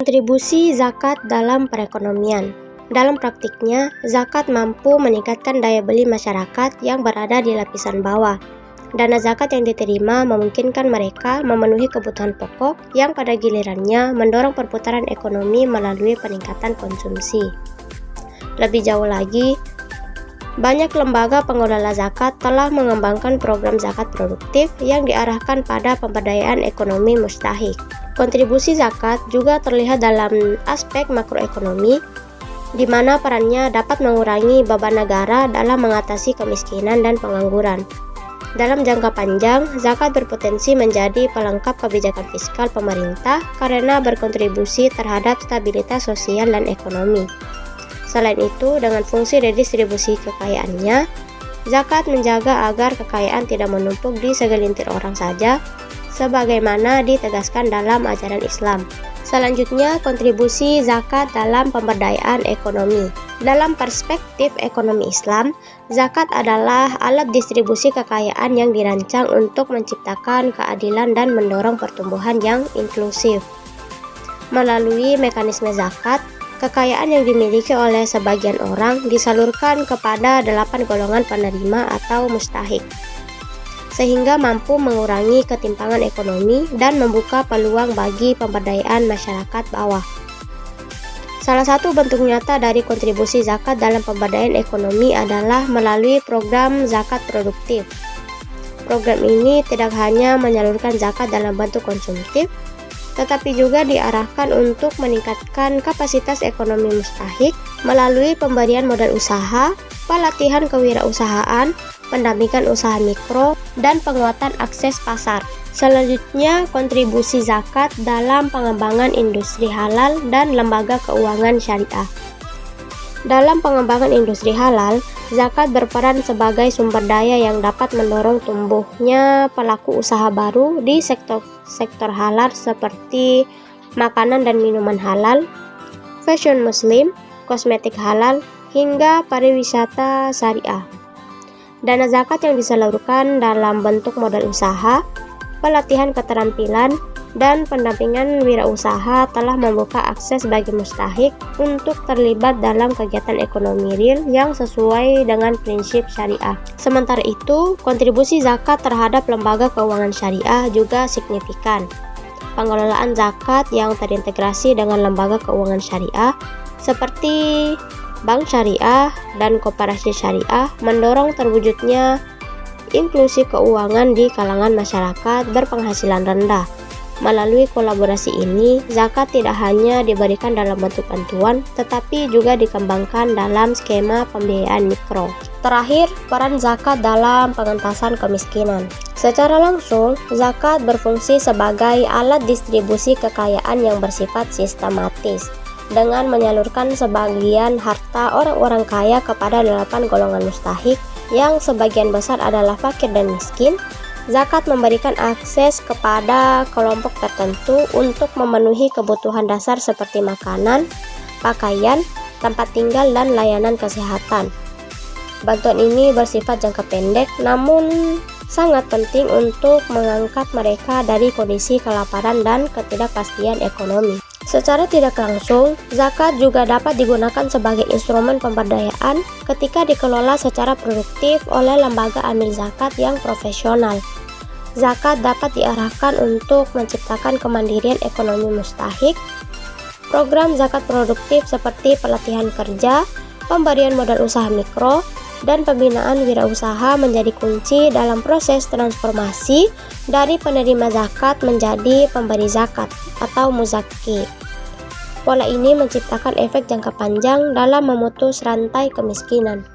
Kontribusi zakat dalam perekonomian. Dalam praktiknya, zakat mampu meningkatkan daya beli masyarakat yang berada di lapisan bawah. Dana zakat yang diterima memungkinkan mereka memenuhi kebutuhan pokok yang pada gilirannya mendorong perputaran ekonomi melalui peningkatan konsumsi. Lebih jauh lagi, banyak lembaga pengelola zakat telah mengembangkan program zakat produktif yang diarahkan pada pemberdayaan ekonomi mustahik. Kontribusi zakat juga terlihat dalam aspek makroekonomi, di mana perannya dapat mengurangi beban negara dalam mengatasi kemiskinan dan pengangguran. Dalam jangka panjang, zakat berpotensi menjadi pelengkap kebijakan fiskal pemerintah karena berkontribusi terhadap stabilitas sosial dan ekonomi. Selain itu, dengan fungsi redistribusi kekayaannya, zakat menjaga agar kekayaan tidak menumpuk di segelintir orang saja, sebagaimana ditegaskan dalam ajaran Islam. Selanjutnya, kontribusi zakat dalam pemberdayaan ekonomi. Dalam perspektif ekonomi Islam, zakat adalah alat distribusi kekayaan yang dirancang untuk menciptakan keadilan dan mendorong pertumbuhan yang inklusif. Melalui mekanisme zakat, kekayaan yang dimiliki oleh sebagian orang disalurkan kepada 8 golongan penerima atau mustahik, sehingga mampu mengurangi ketimpangan ekonomi dan membuka peluang bagi pemberdayaan masyarakat bawah. Salah satu bentuk nyata dari kontribusi zakat dalam pemberdayaan ekonomi adalah melalui program zakat produktif. Program ini tidak hanya menyalurkan zakat dalam bentuk konsumtif, tetapi juga diarahkan untuk meningkatkan kapasitas ekonomi mustahik melalui pemberian modal usaha, pelatihan kewirausahaan, pendampingan usaha mikro, dan penguatan akses pasar. Selanjutnya, kontribusi zakat dalam pengembangan industri halal dan lembaga keuangan syariah. Dalam pengembangan industri halal, zakat berperan sebagai sumber daya yang dapat mendorong tumbuhnya pelaku usaha baru di sektor halal seperti makanan dan minuman halal, fashion muslim, kosmetik halal, hingga pariwisata syariah. Dana zakat yang disalurkan dalam bentuk modal usaha, pelatihan keterampilan, dan pendampingan wirausaha telah membuka akses bagi mustahik untuk terlibat dalam kegiatan ekonomi real yang sesuai dengan prinsip syariah. Sementara itu, kontribusi zakat terhadap lembaga keuangan syariah juga signifikan. Pengelolaan zakat yang terintegrasi dengan lembaga keuangan syariah seperti bank syariah dan koperasi syariah mendorong terwujudnya inklusi keuangan di kalangan masyarakat berpenghasilan rendah. Melalui kolaborasi ini, zakat tidak hanya diberikan dalam bentuk bantuan, tetapi juga dikembangkan dalam skema pembiayaan mikro. Terakhir, peran zakat dalam pengentasan kemiskinan. Secara langsung, zakat berfungsi sebagai alat distribusi kekayaan yang bersifat sistematis, dengan menyalurkan sebagian harta orang-orang kaya kepada 8 golongan mustahik, yang sebagian besar adalah fakir dan miskin. Zakat memberikan akses kepada kelompok tertentu untuk memenuhi kebutuhan dasar seperti makanan, pakaian, tempat tinggal, dan layanan kesehatan. Bantuan ini bersifat jangka pendek, namun sangat penting untuk mengangkat mereka dari kondisi kelaparan dan ketidakpastian ekonomi. Secara tidak langsung, zakat juga dapat digunakan sebagai instrumen pemberdayaan ketika dikelola secara produktif oleh lembaga amil zakat yang profesional. Zakat dapat diarahkan untuk menciptakan kemandirian ekonomi mustahik. Program zakat produktif seperti pelatihan kerja, pemberian modal usaha mikro, dan pembinaan wirausaha menjadi kunci dalam proses transformasi dari penerima zakat menjadi pemberi zakat atau muzaki. Pola ini menciptakan efek jangka panjang dalam memutus rantai kemiskinan.